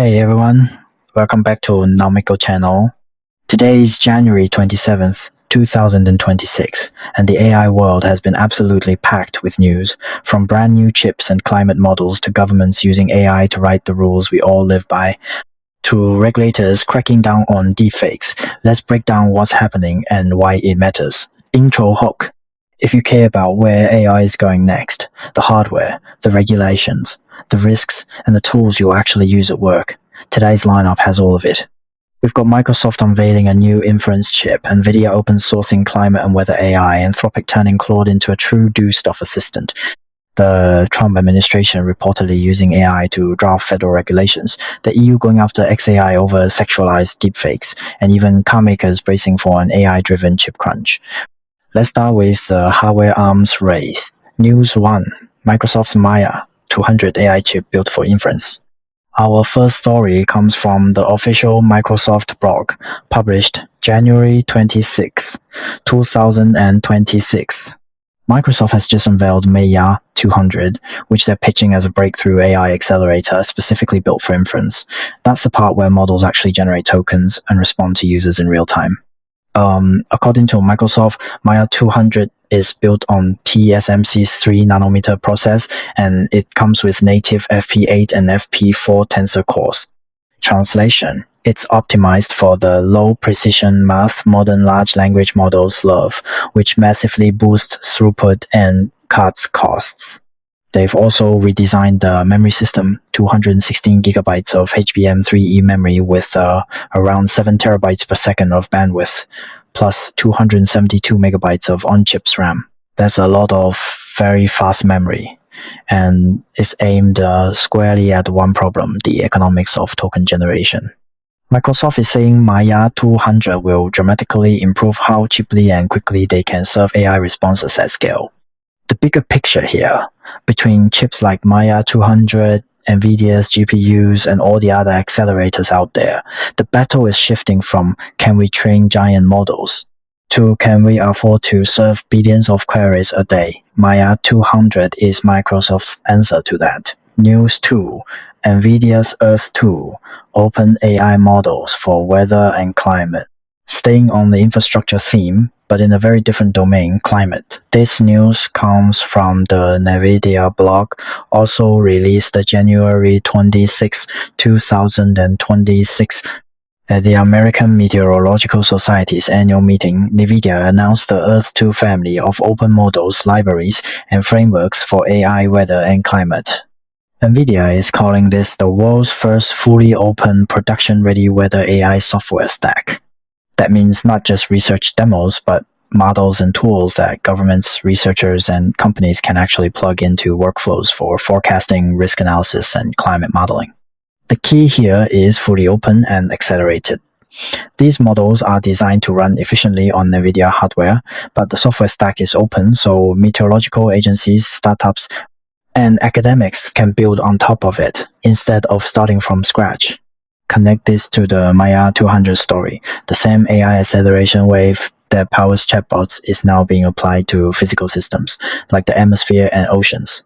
Hey everyone, welcome back to Nomical channel. Today is January 27th, 2026, and the AI world has been absolutely packed with news, from brand new chips and climate models to governments using AI to write the rules we all live by, to regulators cracking down on deepfakes. Let's break down what's happening and why it matters. Intro hook. If you care about where AI is going next, the hardware, the regulations, the risks, and the tools you'll actually use at work, today's lineup has all of it. We've got Microsoft unveiling a new inference chip, NVIDIA open sourcing climate and weather AI, Anthropic turning Claude into a true do-stuff assistant, the Trump administration reportedly using AI to draft federal regulations, the EU going after xAI over sexualized deepfakes, and even car makers bracing for an AI-driven chip crunch. Let's start with the hardware arms race. News 1. Microsoft's Maia 200 AI chip built for inference. Our first story comes from the official Microsoft blog, published January 26, 2026. Microsoft has just unveiled Maia 200, which they're pitching as a breakthrough AI accelerator specifically built for inference. That's the part where models actually generate tokens and respond to users in real time. According to Microsoft, Maia 200 is built on TSMC's 3nm process, and it comes with native FP8 and FP4 tensor cores. Translation: it's optimized for the low-precision math modern large language models love, which massively boosts throughput and cuts costs. They've also redesigned the memory system, 216 GB of HBM3E memory with around 7 TB per second of bandwidth, plus 272 MB of on-chips RAM. That's a lot of very fast memory, and it's aimed squarely at one problem, the economics of token generation. Microsoft is saying Maia 200 will dramatically improve how cheaply and quickly they can serve AI responses at scale. The bigger picture here, between chips like Maia 200, NVIDIA's GPUs, and all the other accelerators out there, the battle is shifting from can we train giant models to can we afford to serve billions of queries a day. Maia 200 is Microsoft's answer to that. News 2. NVIDIA's Earth-2 open AI models for weather and climate. Staying on the infrastructure theme, but in a very different domain, climate. This news comes from the NVIDIA blog, also released January 26, 2026. At the American Meteorological Society's annual meeting, NVIDIA announced the Earth-2 family of open models, libraries, and frameworks for AI, weather, and climate. NVIDIA is calling this the world's first fully open, production-ready weather AI software stack. That means not just research demos, but models and tools that governments, researchers, and companies can actually plug into workflows for forecasting, risk analysis, and climate modeling. The key here is fully open and accelerated. These models are designed to run efficiently on NVIDIA hardware, but the software stack is open, so meteorological agencies, startups, and academics can build on top of it instead of starting from scratch. Connect this to the Maia 200 story. The same AI acceleration wave that powers chatbots is now being applied to physical systems, like the atmosphere and oceans.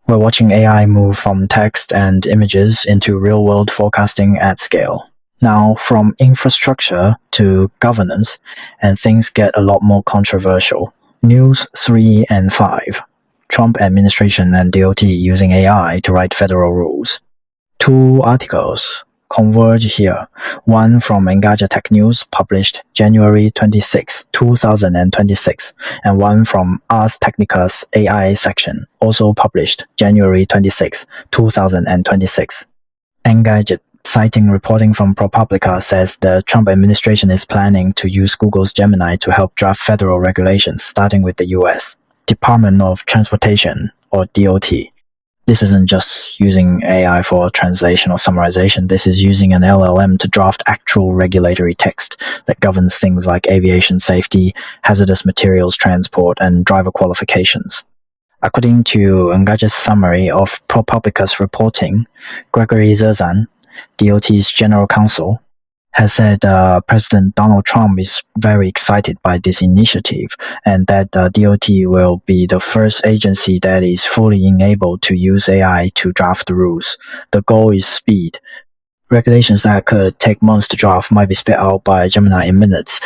We're watching AI move from text and images into real-world forecasting at scale. Now, from infrastructure to governance, and things get a lot more controversial. News 3 and 5. Trump administration and DOT using AI to write federal rules. Two articles converge here, one from Engadget Tech News, published January 26, 2026, and one from Ars Technica's AI section, also published January 26, 2026. Engadget, citing reporting from ProPublica, says the Trump administration is planning to use Google's Gemini to help draft federal regulations, starting with the US Department of Transportation, or DOT. This isn't just using AI for translation or summarization, this is using an LLM to draft actual regulatory text that governs things like aviation safety, hazardous materials transport, and driver qualifications. According to Engadget's summary of ProPublica's reporting, Gregory Zerzan, DOT's general counsel, has said President Donald Trump is very excited by this initiative and that DOT will be the first agency that is fully enabled to use AI to draft the rules. The goal is speed. Regulations that could take months to draft might be spit out by Gemini in minutes,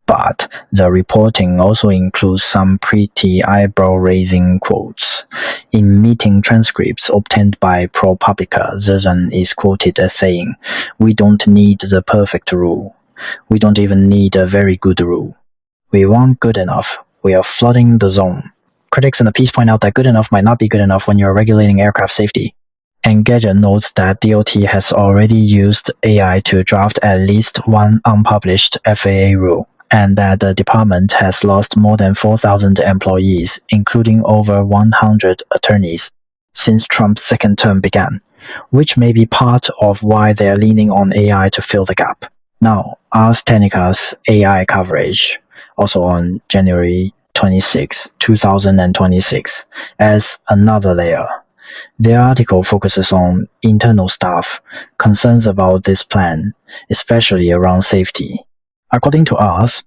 but the reporting also includes some pretty eyebrow-raising quotes. In meeting transcripts obtained by ProPublica, Zizan is quoted as saying, "We don't need the perfect rule. We don't even need a very good rule. We want good enough. We are flooding the zone." Critics in the piece point out that good enough might not be good enough when you're regulating aircraft safety. Engadget notes that DOT has already used AI to draft at least one unpublished FAA rule, and that the department has lost more than 4,000 employees, including over 100 attorneys, since Trump's second term began, which may be part of why they are leaning on AI to fill the gap. Now, Ars Technica's AI coverage, also on January 26, 2026, adds another layer. Their article focuses on internal staff, concerns about this plan, especially around safety. According to us,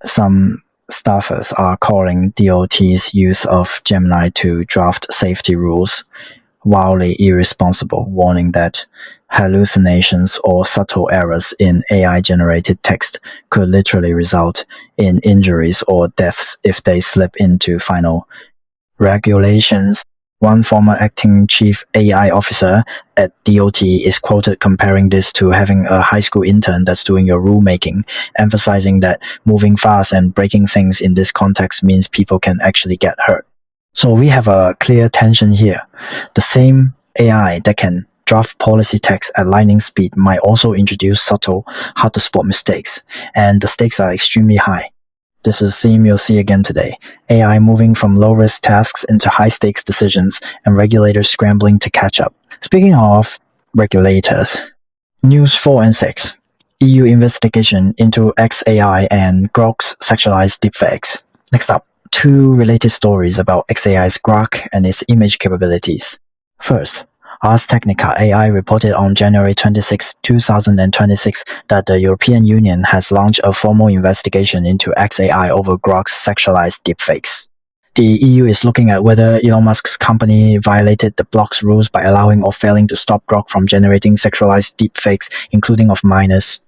some staffers are calling DOT's use of Gemini to draft safety rules wildly irresponsible, warning that hallucinations or subtle errors in AI-generated text could literally result in injuries or deaths if they slip into final regulations. One former acting chief AI officer at DOT is quoted comparing this to having a high school intern that's doing your rulemaking, emphasizing that moving fast and breaking things in this context means people can actually get hurt. So we have a clear tension here. The same AI that can draft policy text at lightning speed might also introduce subtle, hard-to-spot mistakes, and the stakes are extremely high. This is a theme you'll see again today. AI moving from low-risk tasks into high-stakes decisions, and regulators scrambling to catch up. Speaking of regulators, News 4 and 6. EU investigation into xAI and Grok's sexualized deepfakes. Next up, two related stories about xAI's Grok and its image capabilities. First, Ars Technica AI reported on January 26, 2026 that the European Union has launched a formal investigation into xAI over Grok's sexualized deepfakes. The EU is looking at whether Elon Musk's company violated the bloc's rules by allowing or failing to stop Grok from generating sexualized deepfakes, including of minors.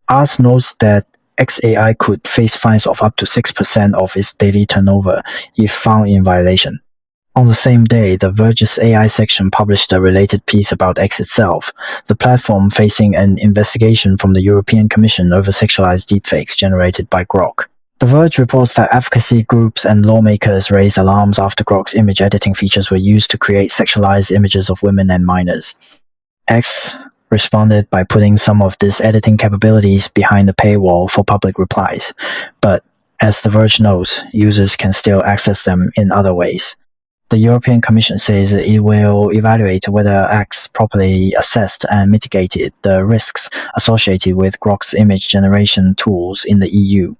Ars notes that xAI could face fines of up to 6% of its daily turnover if found in violation. On the same day, The Verge's AI section published a related piece about X itself, the platform facing an investigation from the European Commission over sexualized deepfakes generated by Grok. The Verge reports that advocacy groups and lawmakers raised alarms after Grok's image editing features were used to create sexualized images of women and minors. X responded by putting some of these editing capabilities behind the paywall for public replies, but as The Verge notes, users can still access them in other ways. The European Commission says it will evaluate whether X properly assessed and mitigated the risks associated with Grok's image generation tools in the EU.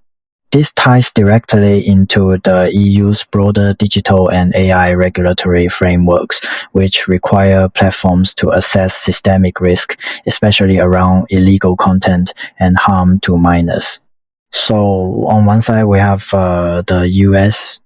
This ties directly into the EU's broader digital and AI regulatory frameworks, which require platforms to assess systemic risk, especially around illegal content and harm to minors. So on one side, we have the US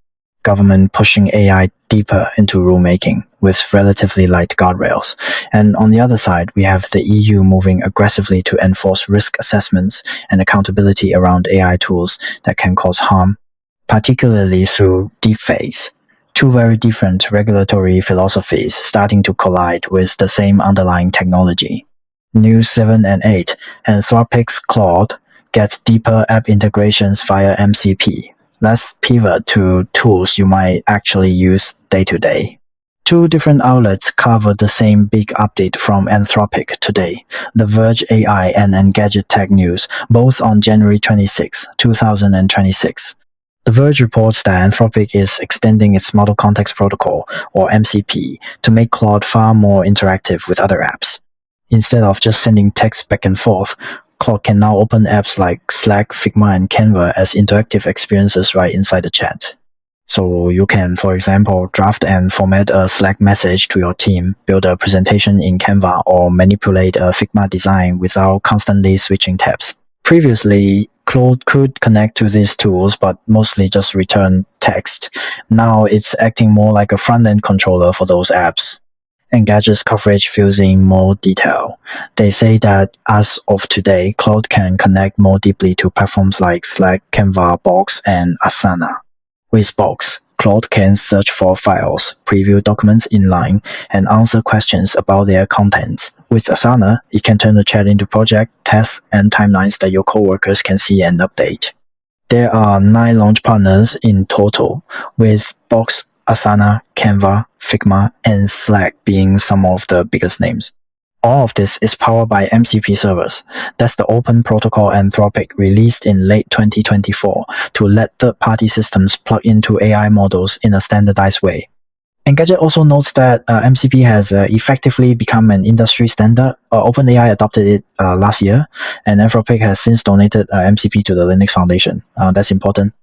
government pushing AI deeper into rulemaking with relatively light guardrails. And on the other side, we have the EU moving aggressively to enforce risk assessments and accountability around AI tools that can cause harm, particularly through deepfakes. Two very different regulatory philosophies starting to collide with the same underlying technology. News 7 and 8, Anthropic's Claude gets deeper app integrations via MCP. Let's pivot to tools you might actually use day-to-day. Two different outlets cover the same big update from Anthropic today, The Verge AI and Engadget Tech News, both on January 26, 2026. The Verge reports that Anthropic is extending its Model Context Protocol, or MCP, to make Claude far more interactive with other apps. Instead of just sending text back and forth, Claude can now open apps like Slack, Figma, and Canva as interactive experiences right inside the chat. So you can, for example, draft and format a Slack message to your team, build a presentation in Canva, or manipulate a Figma design without constantly switching tabs. Previously, Claude could connect to these tools, but mostly just return text. Now it's acting more like a front-end controller for those apps. Engadget's coverage fills in more detail. They say that as of today, Claude can connect more deeply to platforms like Slack, Canva, Box, and Asana. With Box, Claude can search for files, preview documents inline, and answer questions about their content. With Asana, it can turn the chat into project, tasks, and timelines that your coworkers can see and update. There are 9 launch partners in total, with Box, Asana, Canva, Figma, and Slack being some of the biggest names. All of this is powered by MCP servers. That's the open protocol Anthropic released in late 2024 to let third-party systems plug into AI models in a standardized way. Engadget also notes that MCP has effectively become an industry standard. OpenAI adopted it last year, and Anthropic has since donated MCP to the Linux Foundation. That's important.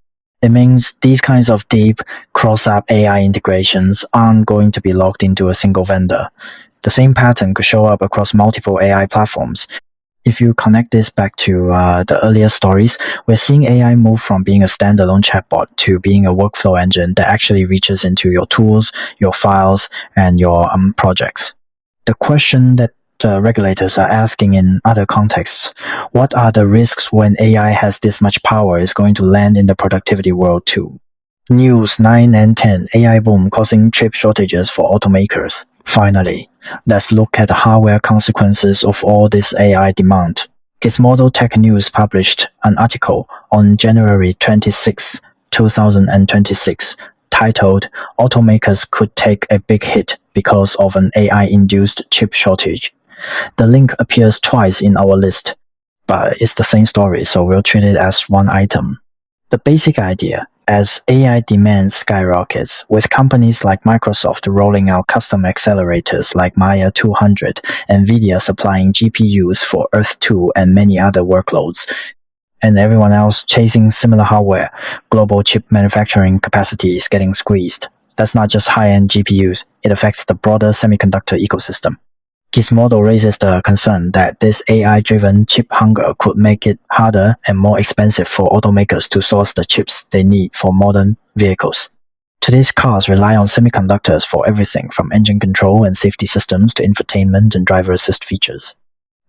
It means these kinds of deep cross-app AI integrations aren't going to be locked into a single vendor. The same pattern could show up across multiple AI platforms. If you connect this back to the earlier stories, we're seeing AI move from being a standalone chatbot to being a workflow engine that actually reaches into your tools, your files, and your projects. The question that regulators are asking in other contexts, what are the risks when AI has this much power is going to land in the productivity world too? News 9 and 10, AI boom causing chip shortages for automakers. Finally, let's look at the hardware consequences of all this AI demand. Gizmodo Tech News published an article on January 26, 2026, titled Automakers Could Take a Big Hit Because of an AI-Induced Chip Shortage. The link appears twice in our list, but it's the same story, so we'll treat it as one item. The basic idea, as AI demand skyrockets, with companies like Microsoft rolling out custom accelerators like Maia 200, NVIDIA supplying GPUs for Earth-2 and many other workloads, and everyone else chasing similar hardware, global chip manufacturing capacity is getting squeezed. That's not just high-end GPUs, it affects the broader semiconductor ecosystem. Gizmodo raises the concern that this AI-driven chip hunger could make it harder and more expensive for automakers to source the chips they need for modern vehicles. Today's cars rely on semiconductors for everything from engine control and safety systems to infotainment and driver assist features.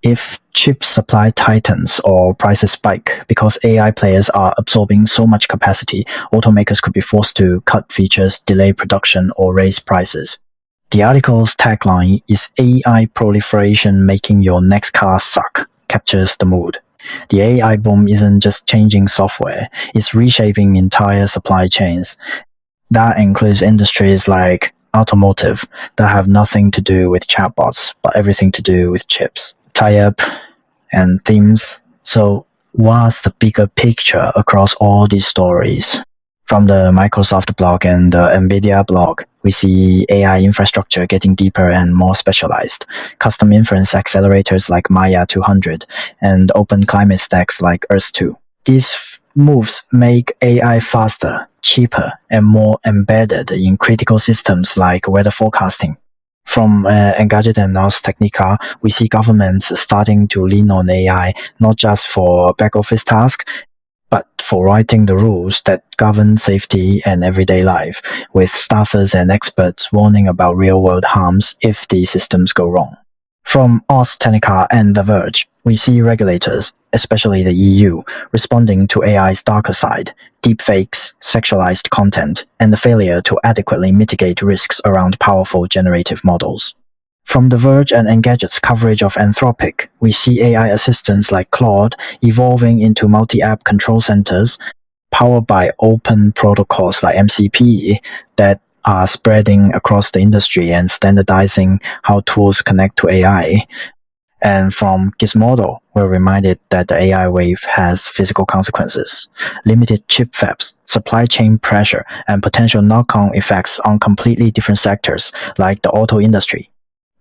If chip supply tightens or prices spike because AI players are absorbing so much capacity, automakers could be forced to cut features, delay production, or raise prices. The article's tagline is AI proliferation making your next car suck, captures the mood. The AI boom isn't just changing software, it's reshaping entire supply chains. That includes industries like automotive that have nothing to do with chatbots, but everything to do with chips, tie-up, and themes. So what's the bigger picture across all these stories? From the Microsoft blog and the NVIDIA blog, we see AI infrastructure getting deeper and more specialized, custom inference accelerators like Maia 200, and open climate stacks like Earth-2. These moves make AI faster, cheaper, and more embedded in critical systems like weather forecasting. From Engadget and Ars Technica, we see governments starting to lean on AI not just for back-office tasks, but for writing the rules that govern safety and everyday life, with staffers and experts warning about real-world harms if these systems go wrong. From Ars Technica and The Verge, we see regulators, especially the EU, responding to AI's darker side, deepfakes, sexualized content, and the failure to adequately mitigate risks around powerful generative models. From The Verge and Engadget's coverage of Anthropic, we see AI assistants like Claude evolving into multi-app control centers powered by open protocols like MCP that are spreading across the industry and standardizing how tools connect to AI. And from Gizmodo, we're reminded that the AI wave has physical consequences, limited chip fabs, supply chain pressure, and potential knock-on effects on completely different sectors like the auto industry.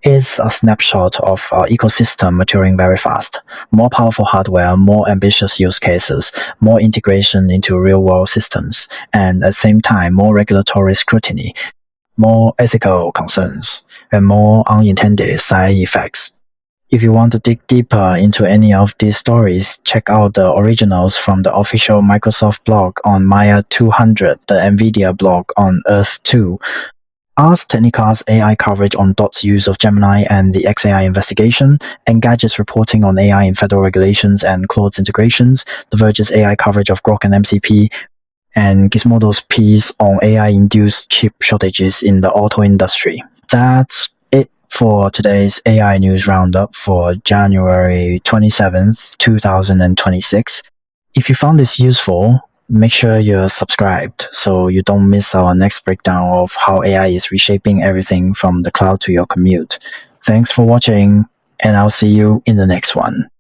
It's a snapshot of our ecosystem maturing very fast. More powerful hardware, more ambitious use cases, more integration into real-world systems, and at the same time, more regulatory scrutiny, more ethical concerns, and more unintended side effects. If you want to dig deeper into any of these stories, check out the originals from the official Microsoft blog on Maia 200, the NVIDIA blog on Earth-2, Ars Technica's AI coverage on Dot's use of Gemini and the xAI investigation, Engadget's reporting on AI in federal regulations and Claude's integrations, The Verge's AI coverage of Grok and MCP, and Gizmodo's piece on AI-induced chip shortages in the auto industry. That's it for today's AI News Roundup for January 27th, 2026. If you found this useful, make sure you're subscribed so you don't miss our next breakdown of how AI is reshaping everything from the cloud to your commute. Thanks for watching, and I'll see you in the next one.